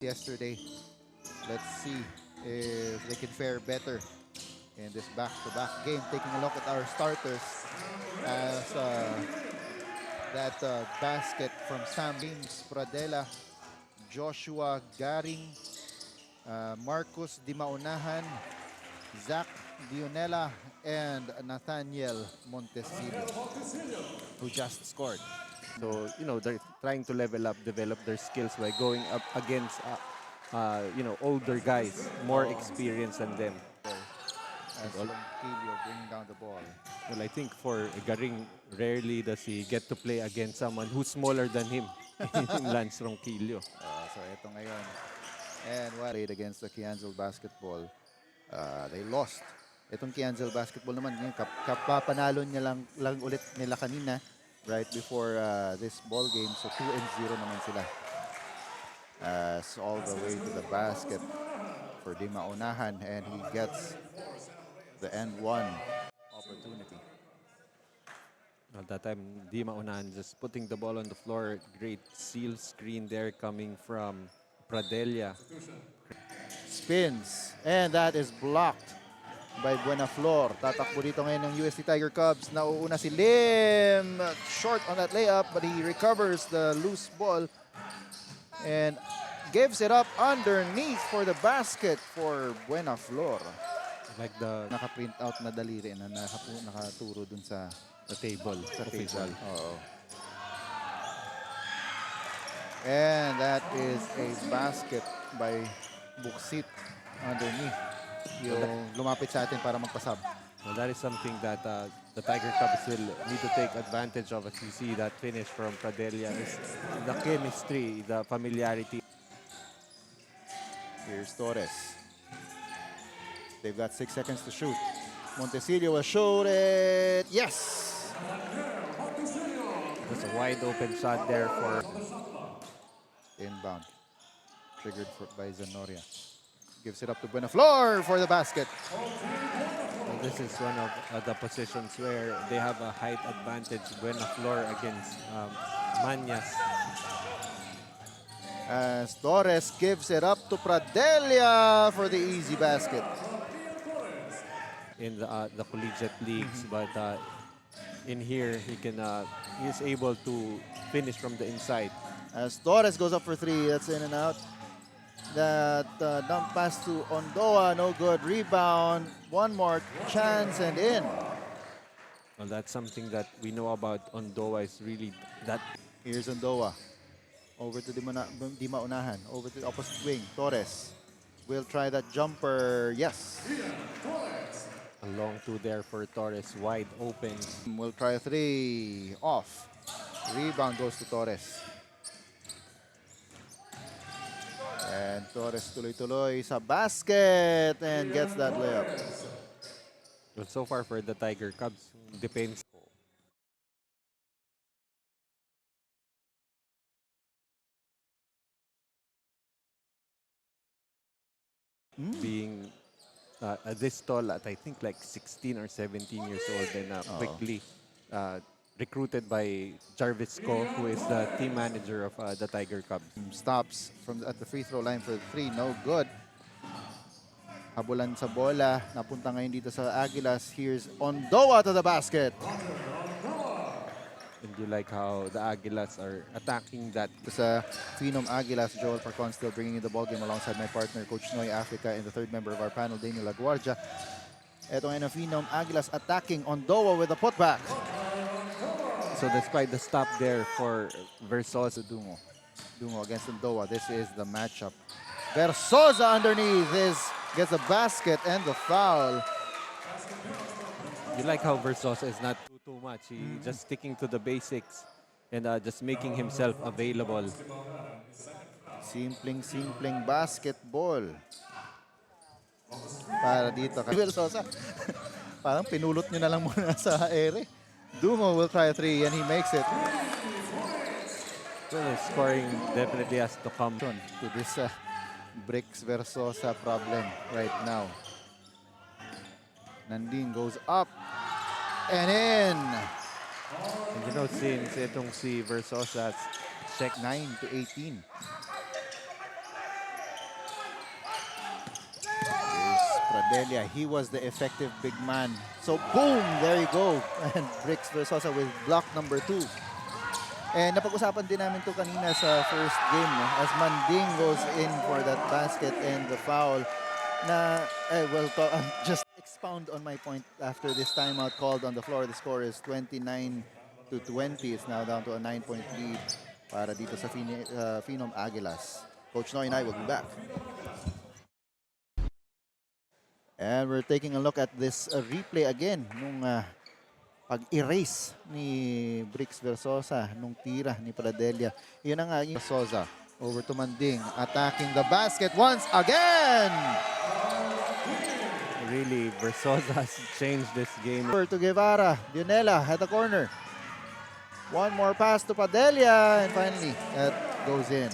yesterday. Let's see if they can fare better in this back-to-back game. Taking a look at our starters as that basket from Sam James Pradela, Joshua Garing, Marcus Di Maunahan, Zach Dionela, and Nathaniel Montecillo, who just scored. So, they're trying to level up, develop their skills by going up against, older guys, more experienced than them. As Kilio bringing down the ball. Well, I think for Garing, rarely does he get to play against someone who's smaller than him in Lance Ronquillo. So ito ngayon. And what played against the Kianzal basketball, they lost. Itong Kianzal basketball naman, yung kapapanalo niya lang ulit nila kanina right before this ball game. So 2-0 naman sila. As all the way to the basket for Di Maunahan, and he gets the N1 opportunity. At that time, Di Maunahan just putting the ball on the floor. Great seal screen there coming from Pradella. Spins, and that is blocked by Buenaflor. Tatakbo dito ngayon ng UST Tiger Cubs. Nauuna si Lim. Short on that layup, but he recovers the loose ball and gives it up underneath for the basket for Buenaflor. Like the Naka-print out na daliri na nakaturo dun sa table. Sa table. Oo. And that is a basket by Buksit underneath. Yung lumapit sa atin para magpasab. Well, that is something that the Tiger Cubs will need to take advantage of, as you see that finish from Pradella. Is the chemistry, the familiarity. Here's Torres. They've got 6 seconds to shoot. Montecillo will shoot it. Yes! There's a wide open shot there for Inbound. Triggered by Zanoria. Gives it up to Buenaflor for the basket. Well, this is one of the positions where they have a height advantage. Buenaflor against Manyas. As Torres gives it up to Pradella for the easy basket. In the collegiate leagues, but in here he is able to finish from the inside. As Torres goes up for 3, that's in and out. That dump pass to Ondoa, no good. Rebound, one more chance and in. Well, that's something that we know about Ondoa is really that. Here's Ondoa. Over to Di Maunahan. Over to the opposite wing. Torres will try that jumper. Yes. A long 2 there for Torres, wide open. Will try a 3. Off. Rebound goes to Torres. And Torres tuloy-tuloy sa basket and gets that layup. Well, so far for the Tiger Cubs, depends. Being this tall at I think like 16 or 17 years old, and quickly recruited by Jarvis Ko, who is the team manager of the Tiger Cubs. Stops at the free throw line for the 3. No good. Habulan sa bola. Napunta ngayon dito sa Aguilas. Here's Ondoa to the basket. And you like how the Aguilas are attacking that. Sa Phenom Aguilas, Joel Parcon still bringing in the ballgame alongside my partner, Coach Noy Africa, and the third member of our panel, Daniel Laguardia. Ito ngayon ang Phenom Aguilas attacking Ondoa with a putback. So despite the stop there for Versosa, Dungo against Ondoa. This is the matchup. Versosa underneath gets the basket and the foul. You like how Versosa is not too much. He just sticking to the basics and just making himself available. Simpleng basketball. Para dito kay Versosa. Parang pinulot nyo na lang muna sa ere. Dungo will try a 3 and he makes it. Well, scoring definitely has to come To this Bricks Versosa problem right now. Nandin goes up and in. And since itong si Versosa check 9 to 18. Pradelia, he was the effective big man. So boom, there you go. And Bricks Versosa with block number 2. And napag-usapan din namin to kanina sa first game, no? As Manding goes in for that basket and the foul na, just expound on my point after this timeout called on the floor. The score is 29-20. It's now down to a 9-point lead para dito sa Phenom Aguilas. Coach Noy and I will be back. And we're taking a look at this replay again nung pag-erase ni Bricks Versosa nung tira ni Pradelia. Yun ang Versosa over to Manding, attacking the basket once again. Really, Versosa has changed this game. Over to Guevara, Dionela at the corner. One more pass to Pradelia, and finally that goes in.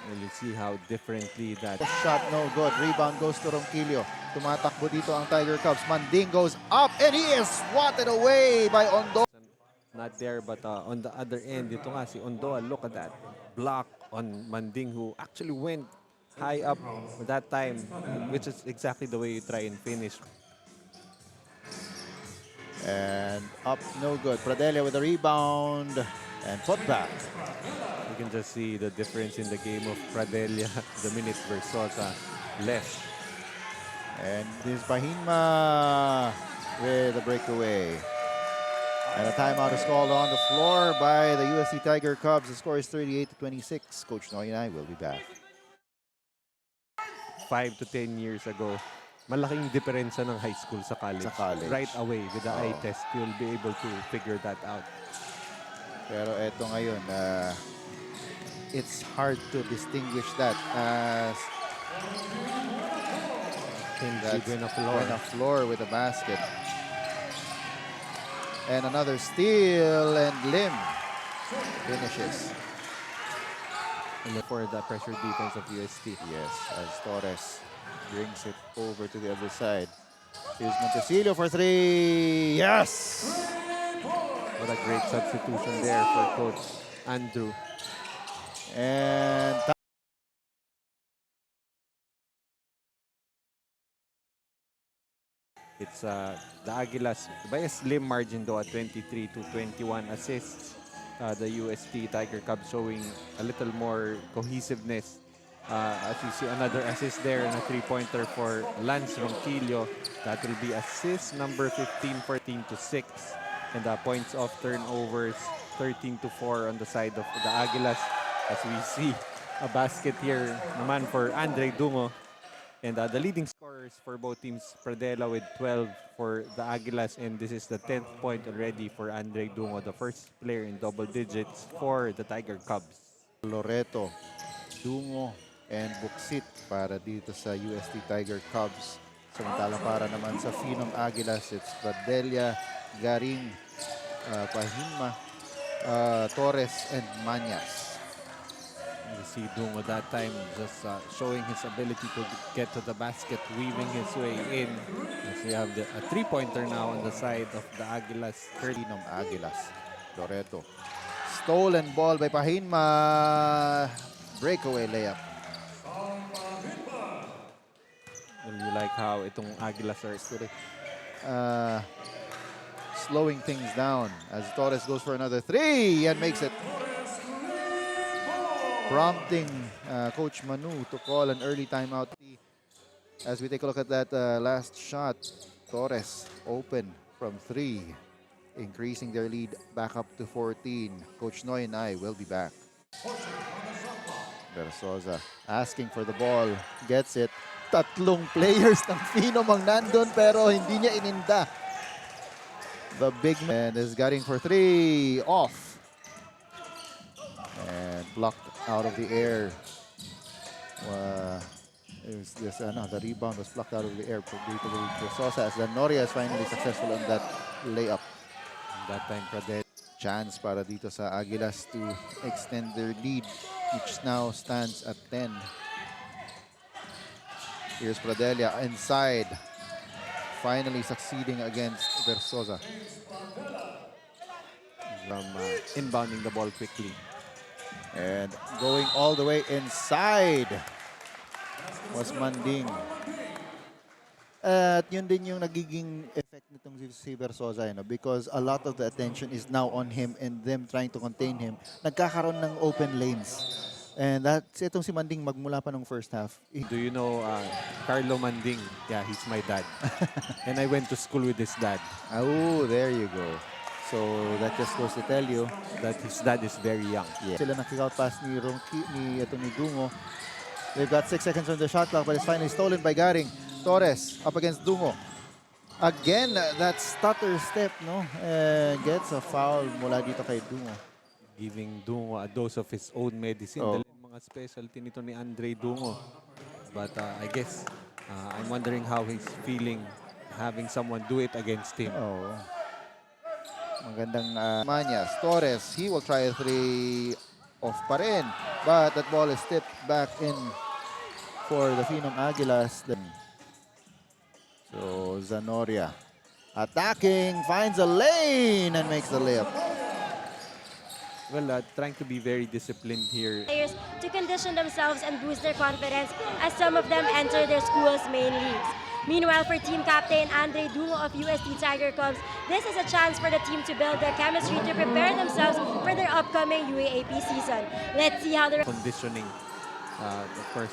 Really see how differently that Shot no good. Rebound goes to Ronquillo. Tumatakbo dito ang Tiger Cubs. Manding goes up and he is swatted away by Ondo. not there, but on the other end, ito nga si Ondoa, look at that block on Manding, who actually went high up that time, which is exactly the way you try and finish. And up, no good. Pradelia with a rebound and put back. You can just see the difference in the game of Pradelia the minute Versosa left. And this Bahima with a breakaway. And a timeout is called on the floor by the UST Tiger Cubs. The score is 38-26. Coach Noy and I will be back. 5 to 10 years ago, malaking diferensya ng high school sa college. Right away, with the eye test, you'll be able to figure that out. Pero eto ngayon, it's hard to distinguish that as Buena Flor with a basket. And another steal, and Lim finishes. And for the pressure defense of UST. Yes, as Torres brings it over to the other side. Here's Montecillo for three. Yes! What a great substitution there for Coach Andrew. And it's the Aguilas by a slim margin though at 23 to 21 assists. The UST Tiger Cubs showing a little more cohesiveness. As you see, another assist there and a three-pointer for Lance Ronquillo. That will be assist number 15, 14 to 6. And the points off turnovers, 13 to 4 on the side of the Aguilas. As we see a basket here naman for Andre Dungo. And the leading scorers for both teams, Pradela with 12 for the Aguilas, and this is the 10th point already for Andre Dungo, the first player in double digits for the Tiger Cubs. Loreto, Dungo, and Buksit para dito sa UST Tiger Cubs. Samantalang para naman sa Phenom Aguilas, it's Pradelia, Garing, Pahima, Torres, and Manyas. You see Dungo that time just showing his ability to get to the basket, weaving his way in. As we have a three-pointer now on the side of the Aguilas. Phenom Aguilas, Loreto. Stolen ball by Pahima. Breakaway layup. Well, you like how itong Aguilas are Slowing things down as Torres goes for another three and makes it. Prompting Coach Manu to call an early timeout. As we take a look at that last shot, Torres open from three, increasing their lead back up to 14. Coach Noy and I will be back. Versosa asking for the ball, gets it. Tatlong players ng Phenom ang nandun pero hindi niya ininda. The big man is getting for three, off. And blocked out of the air. The rebound was blocked out of the air dito with Versosa as Noria is finally successful on that layup. that time Pradel. Chance para dito sa Aguilas to extend their lead, which now stands at 10. Here's Pradelia inside, finally succeeding against Versosa. From inbounding the ball quickly. And going all the way inside was Manding. At yun din yung nagiging effect nitong si Versosa, because a lot of the attention is now on him and them trying to contain him. Nagkakaroon ng open lanes. And that's itong si Manding magmula pa ng first half. Do you know Carlo Manding? Yeah, he's my dad. And I went to school with his dad. Oh, there you go. So that just goes to tell you That his dad is very young. yeah. Sila kick-out pass ni ni Dungo. They've got 6 seconds on the shot clock, but it's finally stolen by Garing. Torres up against Dungo. Again, that stutter step, no? Gets a foul mula dito kay Dungo. Giving Dungo a dose of his own medicine. Oh. Dahil mga specialty nito ni Andre Dungo. But I guess, I'm wondering how he's feeling having someone do it against him. Oh. Magandang Manyas. Torres, he will try a 3 off pa rin. But that ball is tipped back in for the Phenom Aguilas. So Zanoria attacking, finds a lane and makes the layup. Well, trying to be very disciplined here. Players to condition themselves and boost their confidence as some of them enter their school's main leagues. Meanwhile, for team captain Andre Dungo of UST Tiger Cubs, this is a chance for the team to build their chemistry to prepare themselves for their upcoming UAAP season. Let's see how the Conditioning. Of course,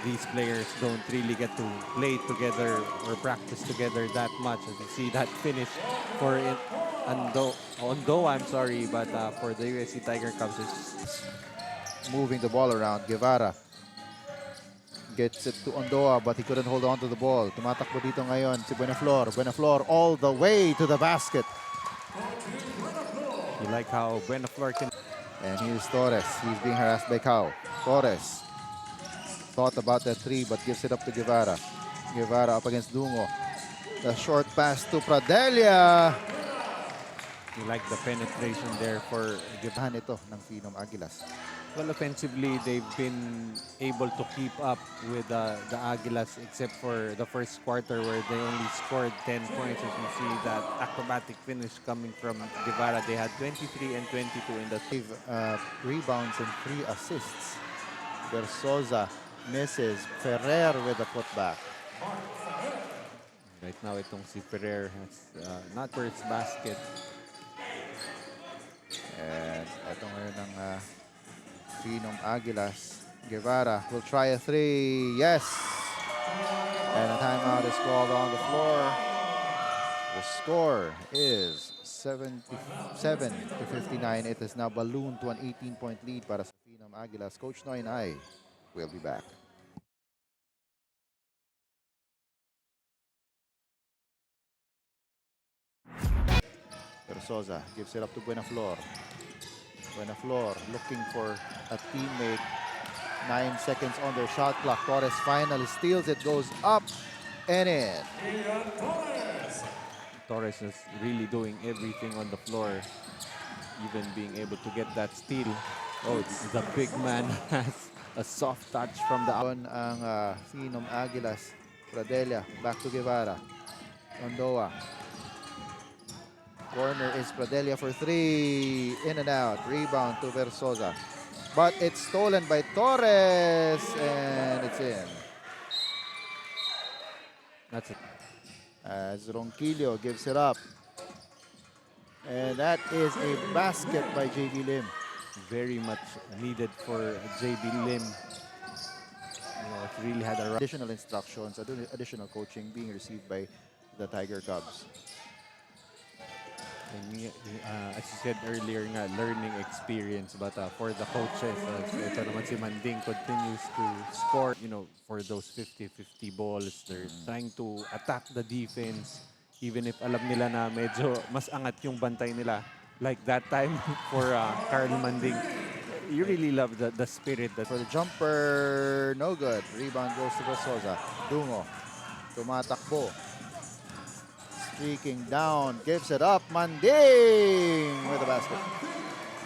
these players don't really get to play together or practice together that much. As you see that finish for it, Ondo, I'm sorry, but for the USC Tiger Cubs, it's Moving the ball around, Guevara gets it to Ondoa, but he couldn't hold on to the ball. Tumatakbo dito ngayon si Buenaflor. Buenaflor all the way to the basket. you like how Buenaflor can. And here's Torres. He's being harassed by Cao. Torres thought about that 3 but gives it up to Guevara. Guevara up against Dungo. The short pass to Pradelia. You like the penetration there for Gibahan ito ng Phenom Aguilas. Well, offensively, they've been able to keep up with the Aguilas except for the first quarter where they only scored 10 points. As you see that acrobatic finish coming from Guevara. They had 23 and 22 in the 3 rebounds and 3 assists. Versosa misses. Ferrer with a putback. Right now, itong si Ferrer has not first basket. And ito ngayon ng Phenom Aguilas. Guevara will try a 3. Yes! And a timeout is called on the floor. The score is 77 to 59. It is now ballooned to an 18-point lead para sa Phenom Aguilas. Coach Noy and I will be back. Versosa gives it up to Buenaflor. Buenaflor looking for a teammate. 9 seconds on their shot clock. Torres finally steals it, goes up and in. Torres is really doing everything on the floor, even being able to get that steal. Oh, the big man has a soft touch from the On ang Phenom Aguilas. Pradelia back to Guevara. Ondoa. Corner is Pradelia for 3. In and out. Rebound to Versosa. But it's stolen by Torres and it's in. That's it. As Ronquillo gives it up. And that is a basket by JB Lim. Very much needed for JB Lim. You know, it really had a Additional instructions, additional coaching being received by the Tiger Cubs. And, as you said earlier nga, learning experience. But for the coaches, ito naman si Manding continues to score, you know, for those 50-50 balls. They're trying to attack the defense, even if alam nila na medyo mas angat yung bantay nila. Like that time for Carl Manding. You really love the spirit. That For the jumper, no good. Rebound goes to Versosa. Dungo, tumatakbo. Streaking down, gives it up. Manding with the basket.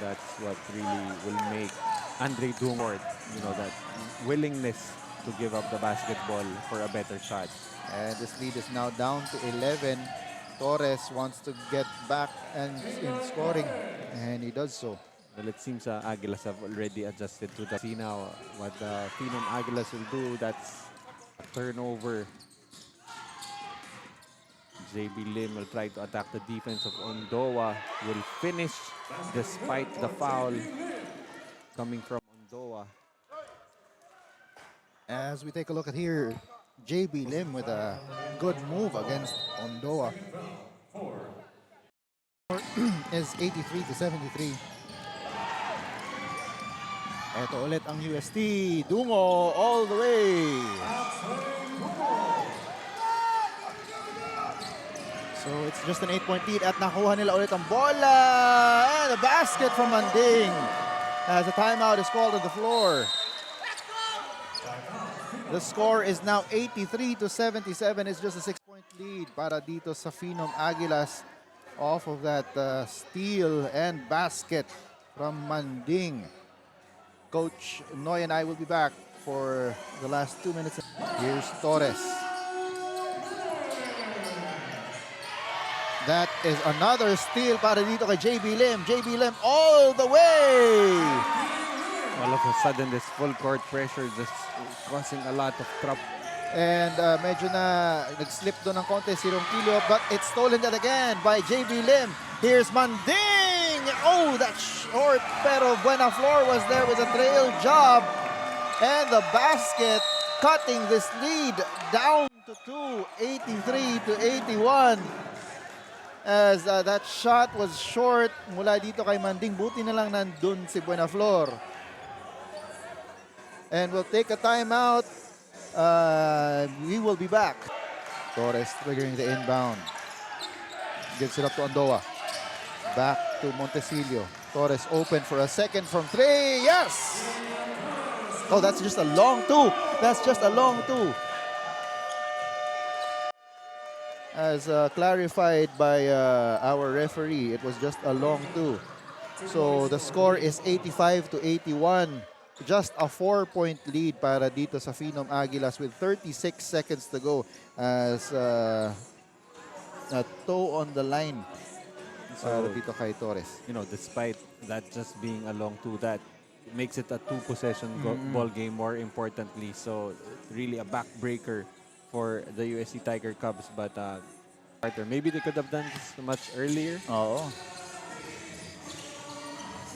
That's what really will make Andre Dungo, you know, that willingness to give up the basketball for a better shot. And this lead is now down to 11. Torres wants to get back and in scoring, and he does so. Well, it seems Aguilas have already adjusted to the see now what the Phenom Aguilas will do. That's a turnover. JB Lim will try to attack the defense of Ondoa. Will finish despite the foul coming from Ondoa. As we take a look at here, JB Lim with a good move against Ondoa. Is 83-73. Ito ulit ang UST. Dungo all the way. So it's just an 8-point lead at nakuha nila ulit ang bola. And a basket from Manding. As a timeout is called on the floor. The score is now 83-77. It's just a 6-point lead para dito sa Phenom Aguilas off of that steal and basket from Manding. Coach Noy and I will be back for the last 2 minutes. Here's Torres. That is another steal para dito kay JB Lim. JB Lim all the way! All of a sudden, this full court pressure just causing a lot of trouble. And medyo na nag-slip doon ng konti si Ronquillo, but it's stolen yet again by JB Lim. Here's Manding! Oh, that's short, pero Buenaflor was there with a trail job. And the basket cutting this lead down to 2, 83-81. As that shot was short mula dito kay Manding. Buti na lang nandun si Buenaflor. And we'll take a timeout. We will be back. Torres triggering the inbound. Gives it up to Ondoa. Back to Montecillo. Torres open for a second from 3. Yes! Oh, that's just a long two. That's just a long two. As clarified by our referee, it was just a long two. So the score is 85-81. Just a 4-point lead para dito sa Phenom Aguilas with 36 seconds to go as a toe on the line para dito kay Torres. You know, despite that just being a long two, that makes it a two-possession ball game more importantly. So really a backbreaker for the UST Tiger Cubs. But maybe they could have done this much earlier. Oo.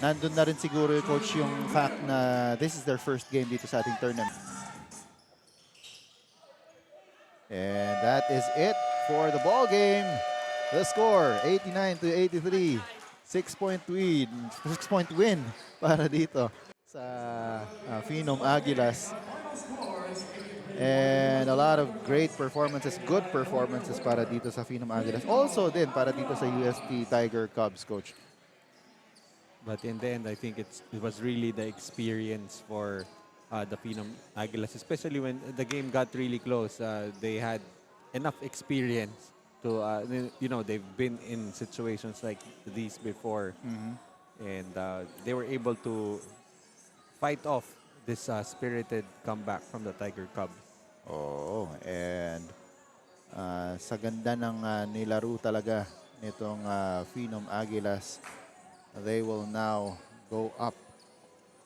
Nandun na rin siguro yung coach yung fact na this is their first game dito sa ating tournament. And that is it for the ball game. The score, 89-83. 6-point win para dito sa Phenom Aguilas. And a lot of great performances, good performances para dito sa Phenom Aguilas. Also din para dito sa UST Tiger Cubs, coach. But in the end, I think it was really the experience for the Phenom Aguilas, especially when the game got really close. They had enough experience to, you know, they've been in situations like these before. And they were able to fight off this spirited comeback from the Tiger Cubs. Oh, and sa ganda ng nilaro talaga nitong Phenom Aguilas, they will now go up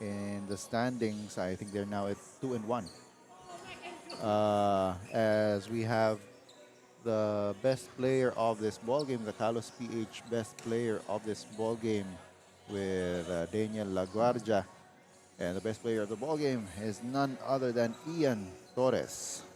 in the standings. I think they're now at 2-1. As we have the best player of this ball game, the Carlos PH best player of this ball game with Daniel Laguardia. And the best player of the ball game is none other than Ian Torres.